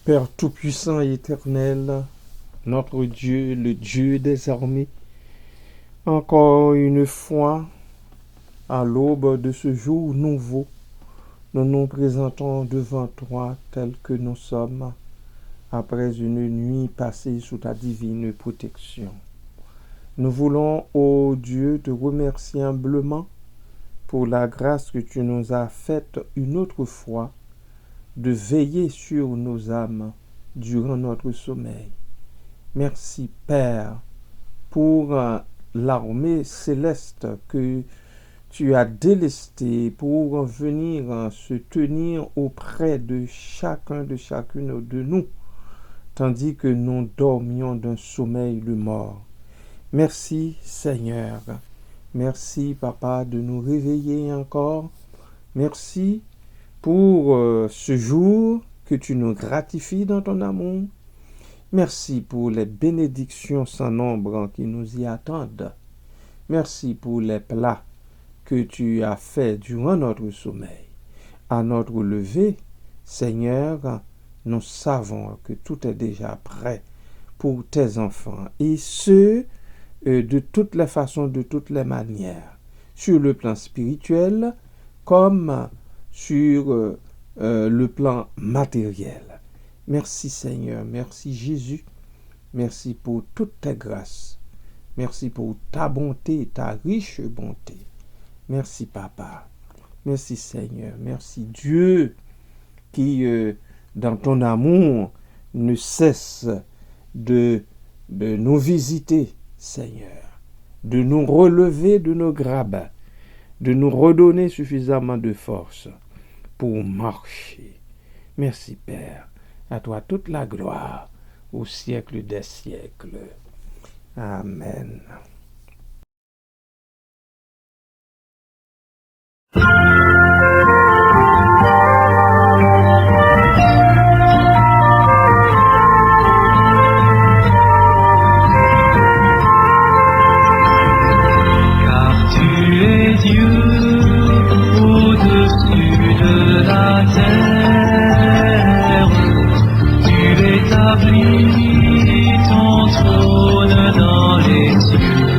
Père tout-puissant et éternel, notre Dieu, le Dieu des armées, encore une fois, à l'aube de ce jour nouveau, nous nous présentons devant toi tels que nous sommes, après une nuit passée sous ta divine protection. Nous voulons, ô Dieu, te remercier humblement pour la grâce que tu nous as faite une autre fois de veiller sur nos âmes durant notre sommeil. Merci, Père, pour l'armée céleste que tu as délestée pour venir se tenir auprès de chacun, de chacune de nous, tandis que nous dormions d'un sommeil de mort. Merci, Seigneur. Merci, Papa, de nous réveiller encore. Merci pour ce jour que tu nous gratifies dans ton amour. Merci pour les bénédictions sans nombre qui nous y attendent. Merci pour les plats que tu as faits durant notre sommeil. À notre lever, Seigneur, nous savons que tout est déjà prêt pour tes enfants, et ce, de toutes les façons, de toutes les manières, sur le plan spirituel comme sur le plan matériel. Merci Seigneur, merci Jésus, merci pour toutes tes grâces, merci pour ta bonté, ta riche bonté. Merci Papa, merci Seigneur, merci Dieu qui, dans ton amour, ne cesse de nous visiter, Seigneur, de nous relever de nos grabats, de nous redonner suffisamment de force pour marcher. Merci Père, à toi toute la gloire au siècle des siècles. Amen. Car tu es Dieu au-dessus de la terre, tu établis ton trône dans les cieux.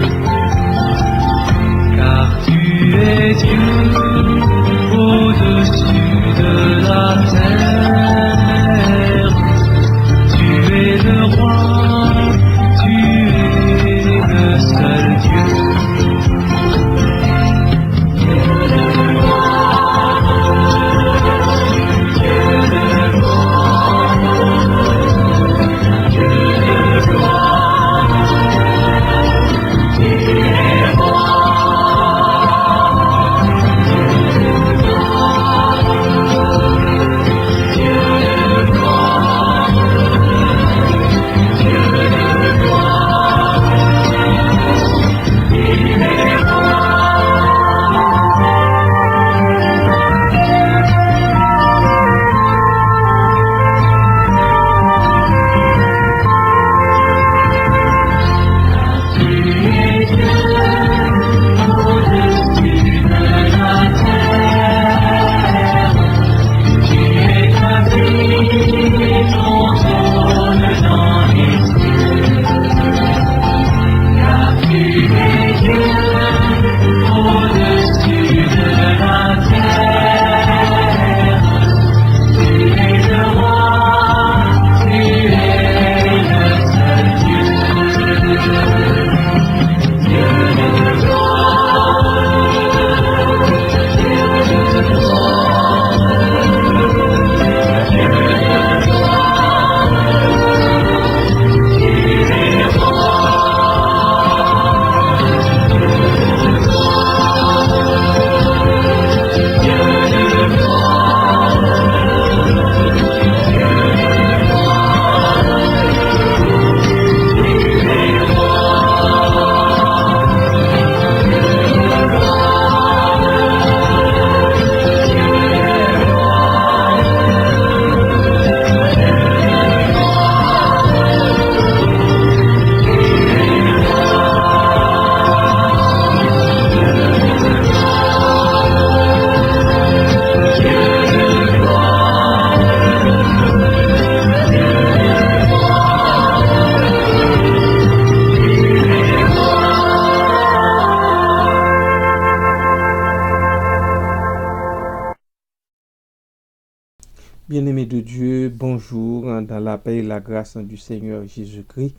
toujours dans la paix et la grâce du Seigneur Jésus-Christ.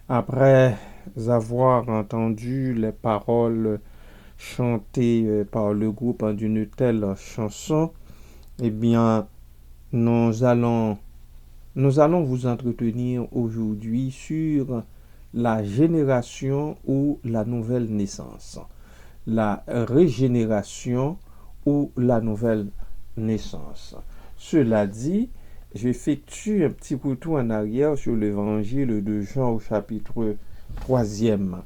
Après avoir entendu les paroles chantées par le groupe d'une telle chanson, eh bien, nous allons vous entretenir aujourd'hui sur la génération ou la nouvelle naissance. La régénération ou la nouvelle naissance. Cela dit, j'effectue un petit retour en arrière sur l'évangile de Jean au chapitre 3e.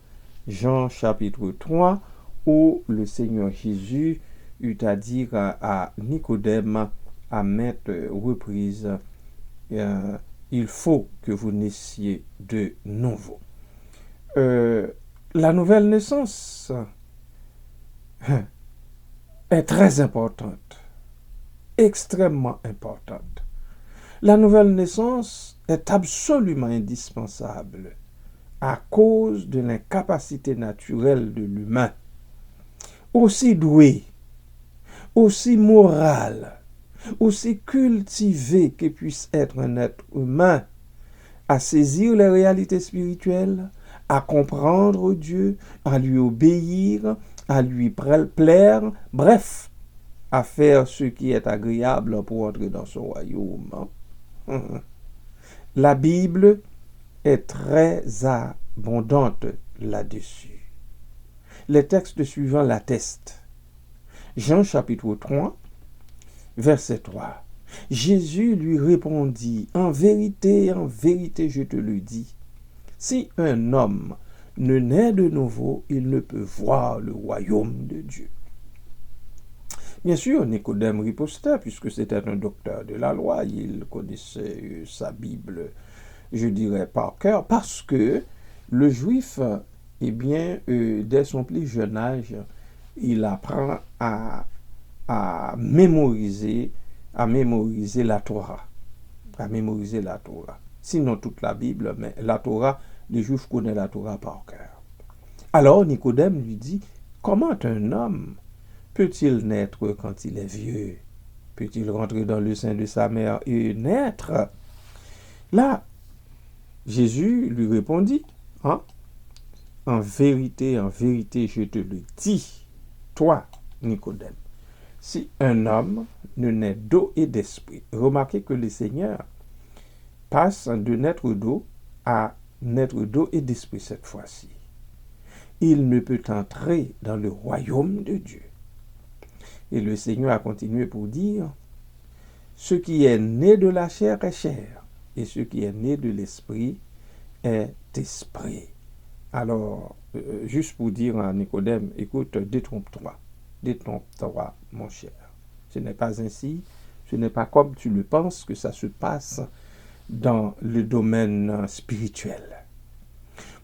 Jean chapitre 3, où le Seigneur Jésus eut à dire à Nicodème à maintes reprises, il faut que vous naissiez de nouveau. La nouvelle naissance est très importante, extrêmement importante. La nouvelle naissance est absolument indispensable à cause de l'incapacité naturelle de l'humain, aussi doué, aussi moral, aussi cultivé que puisse être un être humain, à saisir les réalités spirituelles, à comprendre Dieu, à lui obéir, à lui plaire, bref, à faire ce qui est agréable pour entrer dans son royaume. La Bible est très abondante là-dessus. Les textes suivants l'attestent. Jean chapitre 3, verset 3. Jésus lui répondit, en vérité, je te le dis, si un homme ne naît de nouveau, il ne peut voir le royaume de Dieu. Bien sûr, Nicodème ripostait, puisque c'était un docteur de la loi, il connaissait sa Bible, je dirais, par cœur, parce que le juif, eh bien, dès son plus jeune âge, il apprend à mémoriser la Torah. Sinon toute la Bible, mais la Torah, les Juifs connaissent la Torah par cœur. Alors Nicodème lui dit, comment un homme peut-il naître quand il est vieux? Peut-il rentrer dans le sein de sa mère et naître? Là, Jésus lui répondit, en vérité, je te le dis, toi, Nicodème, si un homme ne naît d'eau et d'esprit, remarquez que le Seigneur passe de naître d'eau à naître d'eau et d'esprit cette fois-ci. Il ne peut entrer dans le royaume de Dieu. Et le Seigneur a continué pour dire, ce qui est né de la chair est chair, et ce qui est né de l'esprit est esprit. Alors, juste pour dire à Nicodème, écoute, détrompe-toi, mon cher. Ce n'est pas ainsi, ce n'est pas comme tu le penses que ça se passe dans le domaine spirituel.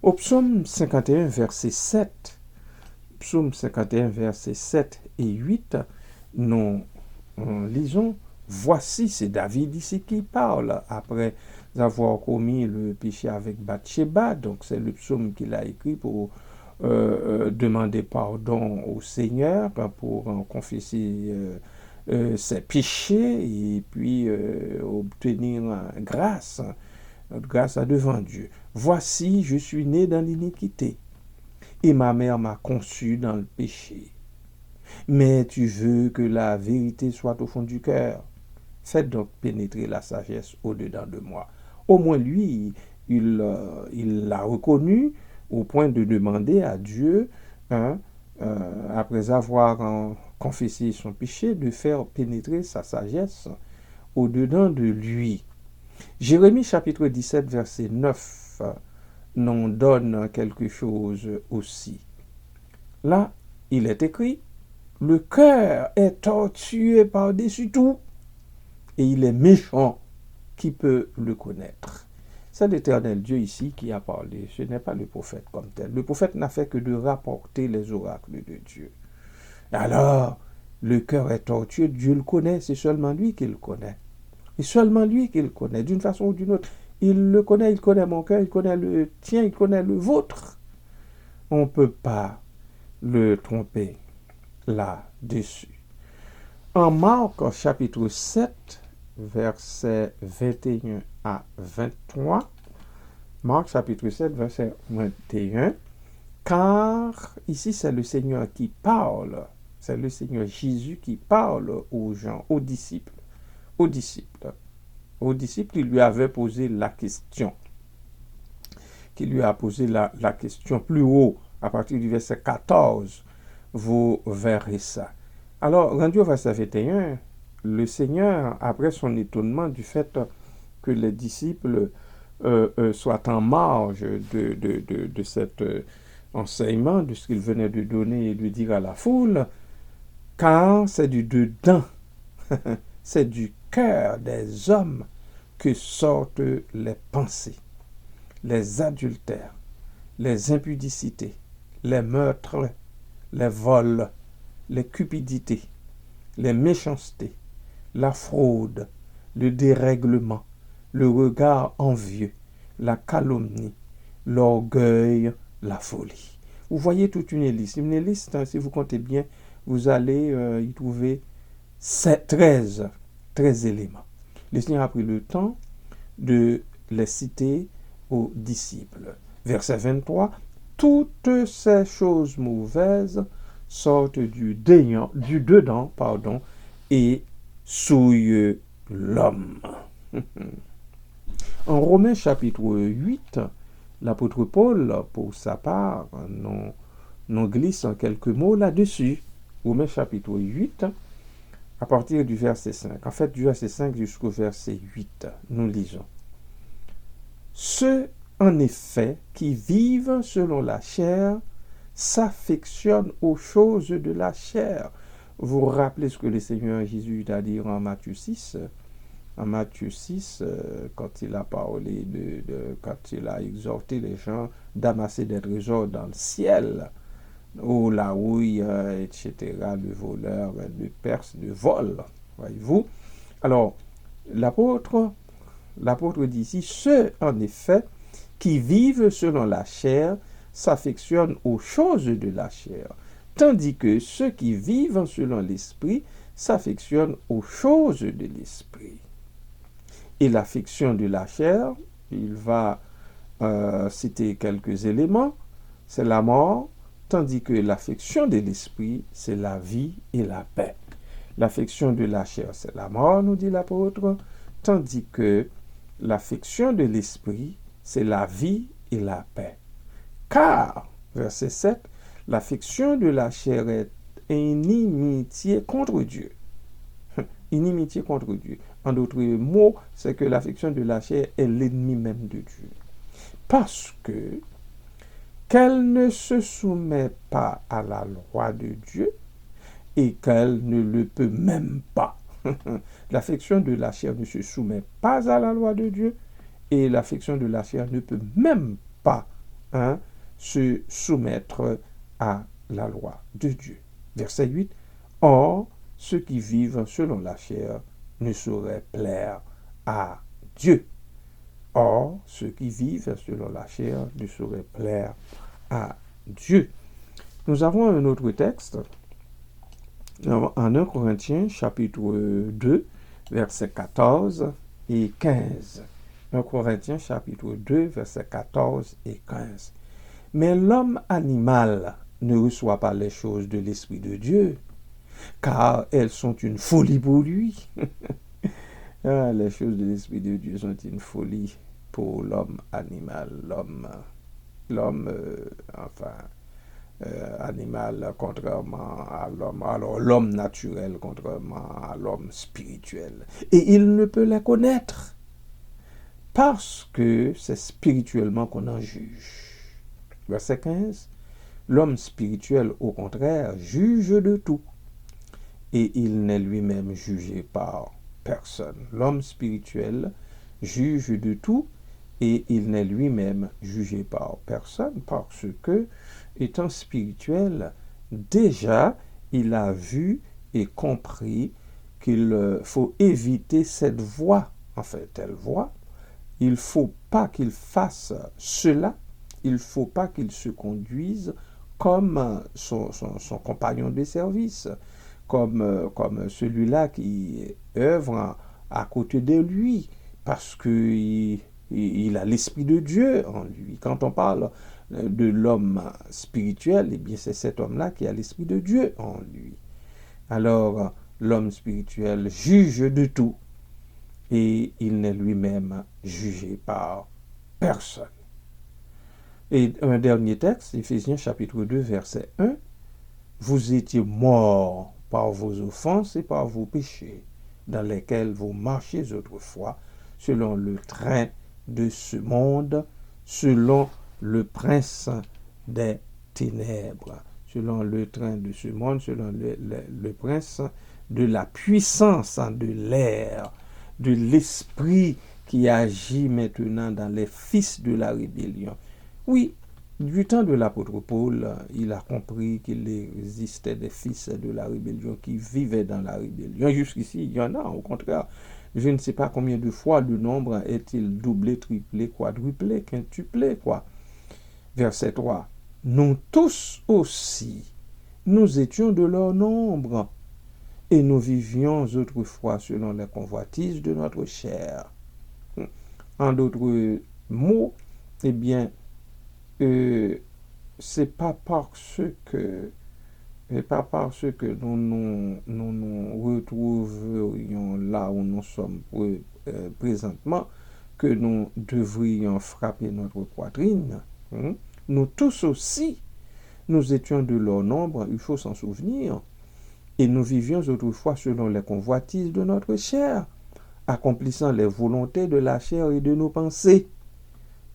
Au psaume 51, verset 7, psaume 51, verset 7 et 8, nous lisons, voici, c'est David ici qui parle, après avoir commis le péché avec Bathsheba, donc c'est le psaume qu'il a écrit pour demander pardon au Seigneur, pour confesser ses péchés et puis obtenir grâce devant Dieu. Voici, je suis né dans l'iniquité et ma mère m'a conçu dans le péché. Mais tu veux que la vérité soit au fond du cœur. Faites donc pénétrer la sagesse au-dedans de moi. Au moins lui, il l'a reconnu au point de demander à Dieu, après avoir confessé son péché, de faire pénétrer sa sagesse au-dedans de lui. Jérémie chapitre 17, verset 9 nous donne quelque chose aussi. Là, il est écrit, le cœur est tortueux par-dessus tout, et il est méchant, qui peut le connaître? C'est l'Éternel Dieu ici qui a parlé, ce n'est pas le prophète comme tel. Le prophète n'a fait que de rapporter les oracles de Dieu. Alors, le cœur est tortueux, Dieu le connaît, c'est seulement lui qui le connaît. Et seulement lui qui le connaît, d'une façon ou d'une autre. Il le connaît, il connaît mon cœur, il connaît le tien, il connaît le vôtre. On ne peut pas le tromper là-dessus. En Marc chapitre 7, versets 21 à 23. Marc chapitre 7, verset 21. Car ici, c'est le Seigneur qui parle. C'est le Seigneur Jésus qui parle aux gens, aux disciples. Aux disciples. Aux disciples, il lui avait posé la question. Qui lui a posé la question plus haut, à partir du verset 14. Vous verrez ça. Alors, rendu au verset 21, le Seigneur, après son étonnement du fait que les disciples soient en marge de cet enseignement, de ce qu'il venait de donner et de dire à la foule, car c'est du dedans, c'est du cœur des hommes que sortent les pensées, les adultères, les impudicités, les meurtres, les vols, les cupidités, les méchancetés, la fraude, le dérèglement, le regard envieux, la calomnie, l'orgueil, la folie. Vous voyez toute une liste. Une liste, hein, si vous comptez bien, vous allez y trouver 13 éléments. Le Seigneur a pris le temps de les citer aux disciples. Verset 23, toutes ces choses mauvaises sortent du dedans, et souillent l'homme. En Romains chapitre 8, l'apôtre Paul, pour sa part, nous glisse quelques mots là-dessus. Romains chapitre 8, à partir du verset 5. En fait, du verset 5 jusqu'au verset 8, nous lisons. Ceux, en effet, qui vivent selon la chair, s'affectionnent aux choses de la chair. Vous vous rappelez ce que le Seigneur Jésus a dit en Matthieu 6? En Matthieu 6, quand il a parlé quand il a exhorté les gens d'amasser des trésors dans le ciel, où la houille, etc., le voleur, le perce, le vol, voyez-vous. Alors, l'apôtre dit ici, ceux, en effet, qui vivent selon la chair, s'affectionnent aux choses de la chair, tandis que ceux qui vivent selon l'esprit s'affectionnent aux choses de l'esprit. Et l'affection de la chair, il va citer quelques éléments, c'est la mort, tandis que l'affection de l'esprit, c'est la vie et la paix. L'affection de la chair, c'est la mort, nous dit l'apôtre, tandis que l'affection de l'esprit, c'est la vie et la paix. Car, verset 7, l'affection de la chair est inimitié contre Dieu. Inimitié contre Dieu. En d'autres mots, c'est que l'affection de la chair est l'ennemi même de Dieu. Parce que qu'elle ne se soumet pas à la loi de Dieu et qu'elle ne le peut même pas. L'affection de la chair ne se soumet pas à la loi de Dieu et l'affection de la chair ne peut même pas se soumettre à la loi de Dieu. Verset 8. Or, ceux qui vivent selon la chair ne sauraient plaire à Dieu. Or, ceux qui vivent selon la chair ne sauraient plaire à Dieu. Nous avons un autre texte en 1 Corinthiens chapitre 2, versets 14 et 15. 1 Corinthiens chapitre 2, versets 14 et 15. Mais l'homme animal ne reçoit pas les choses de l'Esprit de Dieu, car elles sont une folie pour lui. Les choses de l'Esprit de Dieu sont une folie pour l'homme animal, animal contrairement à l'homme, alors l'homme naturel contrairement à l'homme spirituel. Et il ne peut les connaître parce que c'est spirituellement qu'on en juge. Verset 15. L'homme spirituel, au contraire, juge de tout et il n'est lui-même jugé par personne. L'homme spirituel juge de tout et il n'est lui-même jugé par personne parce que, étant spirituel, déjà, il a vu et compris qu'il faut éviter cette voie. En fait, telle voie, il ne faut pas qu'il fasse cela, il ne faut pas qu'il se conduise comme son compagnon de service, comme celui-là qui œuvre à côté de lui, parce qu'il a l'Esprit de Dieu en lui. Quand on parle de l'homme spirituel, eh bien c'est cet homme-là qui a l'Esprit de Dieu en lui. Alors, l'homme spirituel juge de tout et il n'est lui-même jugé par personne. Et un dernier texte, Éphésiens chapitre 2, verset 1, « Vous étiez morts par vos offenses et par vos péchés, dans lesquels vous marchiez autrefois, selon le train de ce monde, selon le prince des ténèbres. » Selon le train de ce monde, selon le prince de la puissance de l'air, de l'esprit qui agit maintenant dans les fils de la rébellion. Oui, du temps de l'apôtre Paul, il a compris qu'il existait des fils de la rébellion qui vivaient dans la rébellion. Jusqu'ici, il y en a, au contraire. Je ne sais pas combien de fois le nombre est-il doublé, triplé, quadruplé, quintuplé, quoi. Verset 3. Nous tous aussi, nous étions de leur nombre, et nous vivions autrefois selon les convoitises de notre chair. En d'autres mots, eh bien, c'est pas parce que nous nous retrouverions là où nous sommes présentement que nous devrions frapper notre poitrine. Nous tous aussi, nous étions de leur nombre, il faut s'en souvenir, et nous vivions autrefois selon les convoitises de notre chair, accomplissant les volontés de la chair et de nos pensées.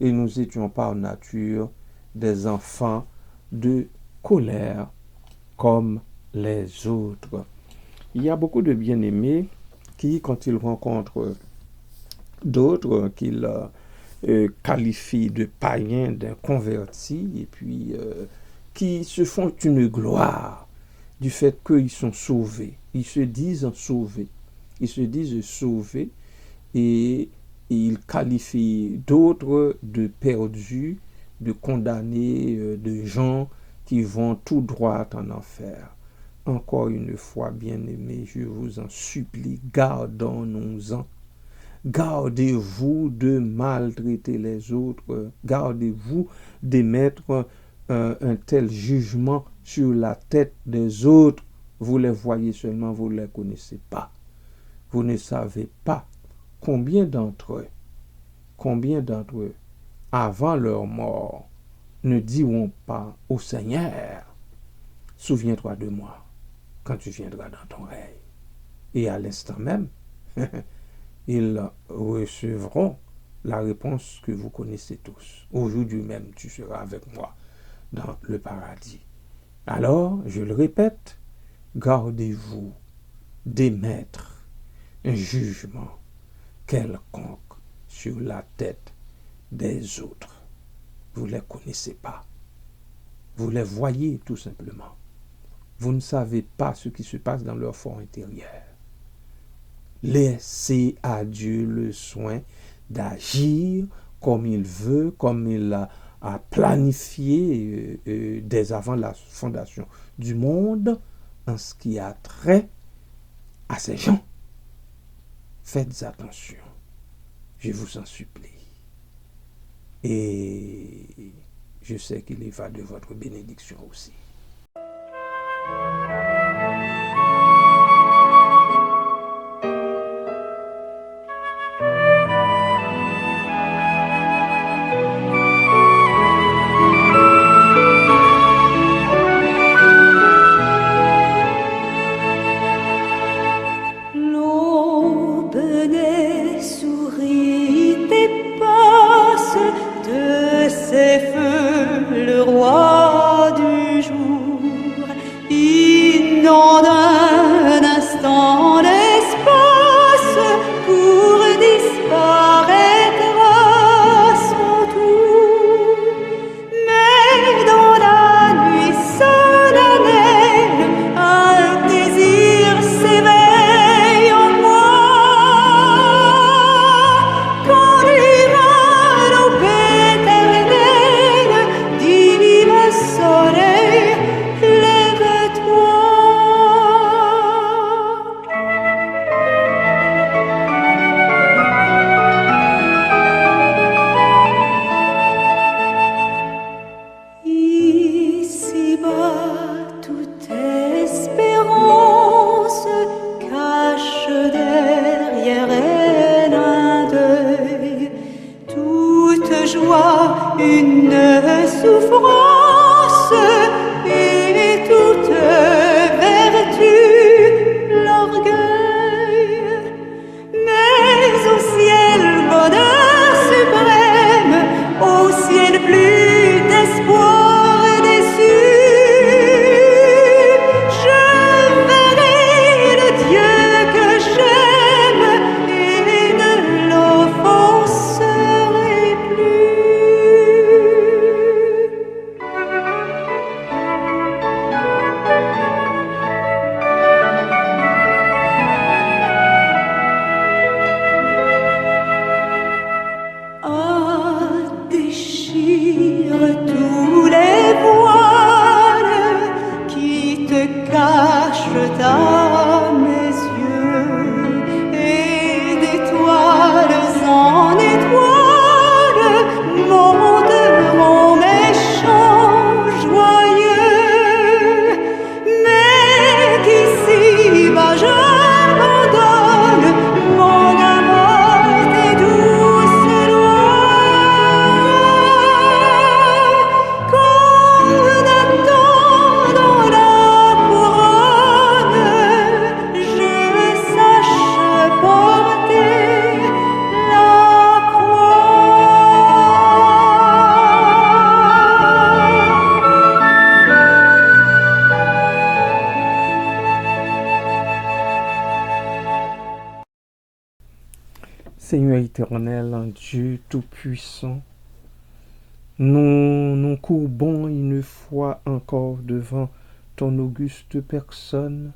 Et nous étions par nature des enfants de colère comme les autres. Il y a beaucoup de bien-aimés qui, quand ils rencontrent d'autres qu'ils qualifient de païens, d'inconvertis, et puis qui se font une gloire du fait qu'ils sont sauvés. Ils se disent sauvés. Ils se disent sauvés et ils qualifient d'autres de perdus, de condamnés, de gens qui vont tout droit en enfer. Encore une fois, bien-aimés, je vous en supplie, gardons-nous-en. Gardez-vous de maltraiter les autres. Gardez-vous d'émettre un tel jugement sur la tête des autres. Vous les voyez seulement, vous ne les connaissez pas. Vous ne savez pas combien d'entre eux, avant leur mort, ne diront pas au Seigneur, souviens-toi de moi quand tu viendras dans ton règne. Et à l'instant même, ils recevront la réponse que vous connaissez tous. Aujourd'hui même, tu seras avec moi dans le paradis. Alors, je le répète, gardez-vous d'émettre un jugement quelconque sur la tête des autres. Vous ne les connaissez pas. Vous les voyez tout simplement. Vous ne savez pas ce qui se passe dans leur fort intérieur. Laissez à Dieu le soin d'agir comme il veut, comme il a planifié dès avant la fondation du monde en ce qui a trait à ces gens. Faites attention, je vous en supplie. Et je sais qu'il y va de votre bénédiction aussi. Le roi du jour, il joie, une souffrance et toute vertu, l'orgueil. Mais au ciel, bonheur suprême, au ciel plus d'espoir déçu, je verrai le Dieu que j'aime et ne l'offenserai plus. Ah, déchire tous les voiles qui te cachent à mes yeux, et d'étoiles en étoiles monteront mes chants joyeux. Mais qu'ici-bas j'abandonne mon amour tes douces lois, qu'en attendant la couronne, je sache porter la Seigneur éternel, Dieu Tout-Puissant, nous nous courbons une fois encore devant ton auguste personne.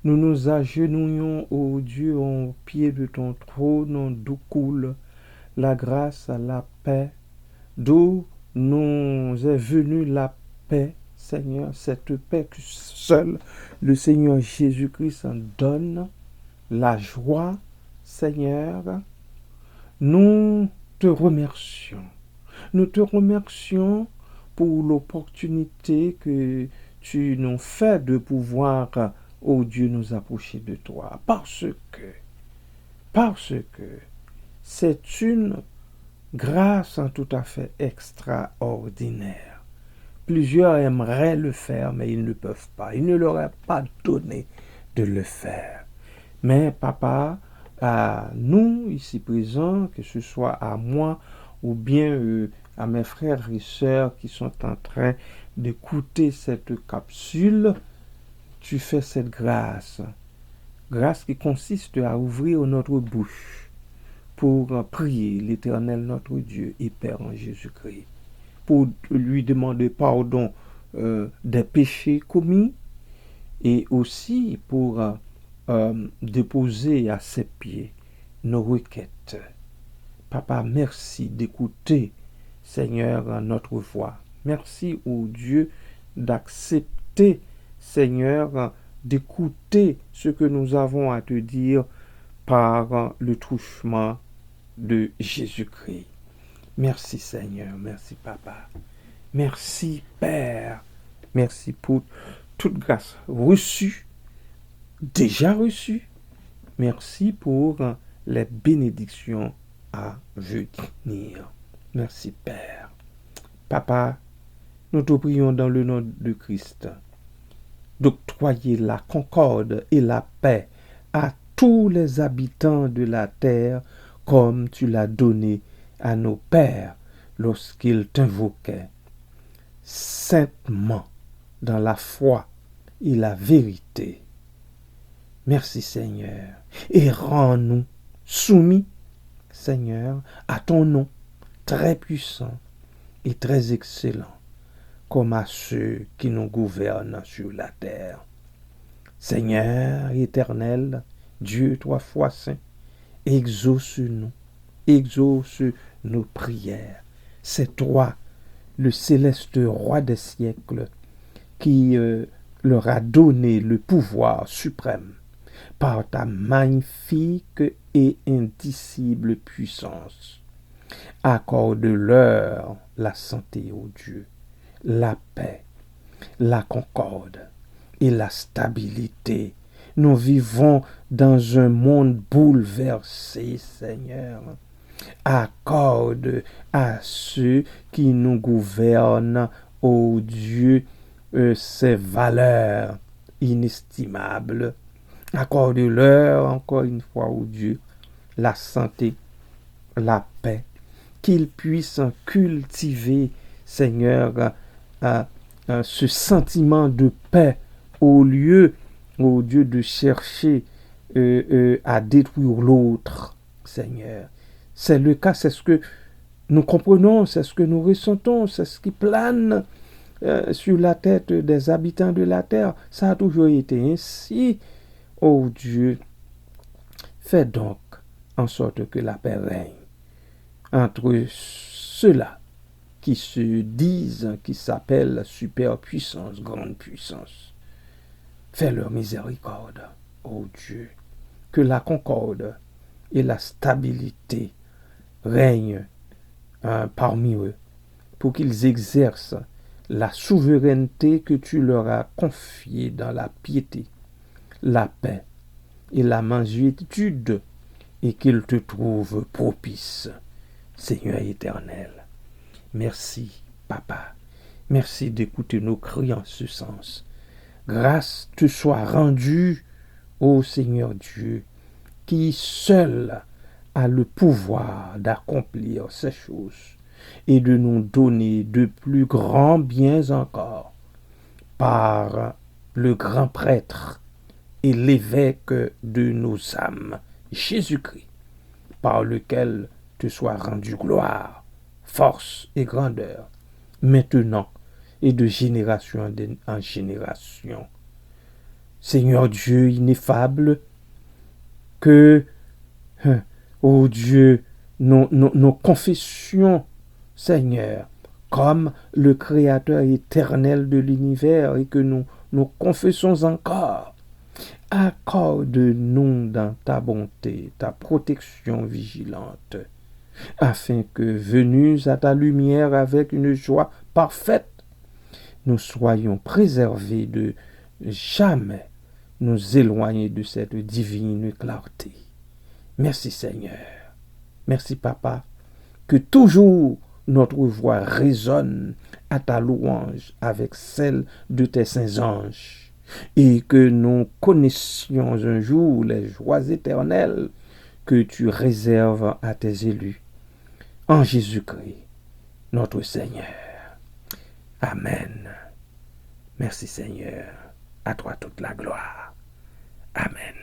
Nous nous agenouillons, ô Dieu, au pied de ton trône, d'où coule la grâce à la paix, d'où nous est venue la paix, Seigneur, cette paix que seul le Seigneur Jésus-Christ en donne, la joie, Seigneur. Nous te remercions. Nous te remercions pour l'opportunité que tu nous fais de pouvoir, ô Dieu, nous approcher de toi. Parce que c'est une grâce en tout à fait extraordinaire. Plusieurs aimeraient le faire, mais ils ne peuvent pas. Il ne leur est pas donné de le faire. Mais papa, à nous ici présents, que ce soit à moi ou bien à mes frères et sœurs qui sont en train d'écouter cette capsule, tu fais cette grâce. Grâce qui consiste à ouvrir notre bouche pour prier l'Éternel notre Dieu et Père en Jésus-Christ, pour lui demander pardon des péchés commis et aussi pour déposer à ses pieds nos requêtes. Papa, merci d'écouter, Seigneur, notre voix. Merci, ô Dieu, d'accepter, Seigneur, d'écouter ce que nous avons à te dire par le truchement de Jésus-Christ. Merci, Seigneur. Merci, Papa. Merci, Père. Merci pour toute grâce reçue, déjà reçue. Merci pour les bénédictions à venir. Merci, Père. Papa, nous te prions dans le nom de Christ d'octroyer la concorde et la paix à tous les habitants de la terre comme tu l'as donné à nos pères lorsqu'ils t'invoquaient saintement dans la foi et la vérité. Merci Seigneur, et rends-nous soumis, Seigneur, à ton nom très puissant et très excellent, comme à ceux qui nous gouvernent sur la terre. Seigneur éternel, Dieu trois fois saint, exauce-nous, exauce nos prières. C'est toi, le céleste roi des siècles, qui leur a donné le pouvoir suprême par ta magnifique et indicible puissance. Accorde-leur la santé, ô Dieu, la paix, la concorde et la stabilité. Nous vivons dans un monde bouleversé, Seigneur. Accorde à ceux qui nous gouvernent, ô Dieu, ces valeurs inestimables. Accorde-leur encore une fois, ô Dieu, la santé, la paix, qu'ils puissent cultiver, Seigneur, ce sentiment de paix au lieu, ô Dieu, de chercher à détruire l'autre, Seigneur. C'est le cas, c'est ce que nous comprenons, c'est ce que nous ressentons, c'est ce qui plane sur la tête des habitants de la terre. Ça a toujours été ainsi. Oh Dieu, fais donc en sorte que la paix règne entre ceux-là qui se disent, qui s'appellent superpuissance, grande puissance. Fais leur miséricorde, oh Dieu, que la concorde et la stabilité règnent parmi eux, pour qu'ils exercent la souveraineté que tu leur as confiée dans la piété, la paix et la mansuétude, et qu'ils te trouvent propice, Seigneur éternel. Merci, Papa. Merci d'écouter nos cris en ce sens. Grâce te soit rendue, ô Seigneur Dieu, qui seul a le pouvoir d'accomplir ces choses et de nous donner de plus grands biens encore par le grand prêtre et l'évêque de nos âmes, Jésus-Christ, par lequel te soit rendue gloire, force et grandeur, maintenant et de génération en génération. Seigneur Dieu ineffable, que, ô Dieu, nos confessions, Seigneur, comme le Créateur éternel de l'univers, et que nous confessons encore, accorde-nous dans ta bonté, ta protection vigilante, afin que, venus à ta lumière avec une joie parfaite, nous soyons préservés de jamais nous éloigner de cette divine clarté. Merci Seigneur. Merci Papa. Que toujours notre voix résonne à ta louange avec celle de tes saints anges, et que nous connaissions un jour les joies éternelles que tu réserves à tes élus. En Jésus-Christ, notre Seigneur. Amen. Merci Seigneur. À toi toute la gloire. Amen.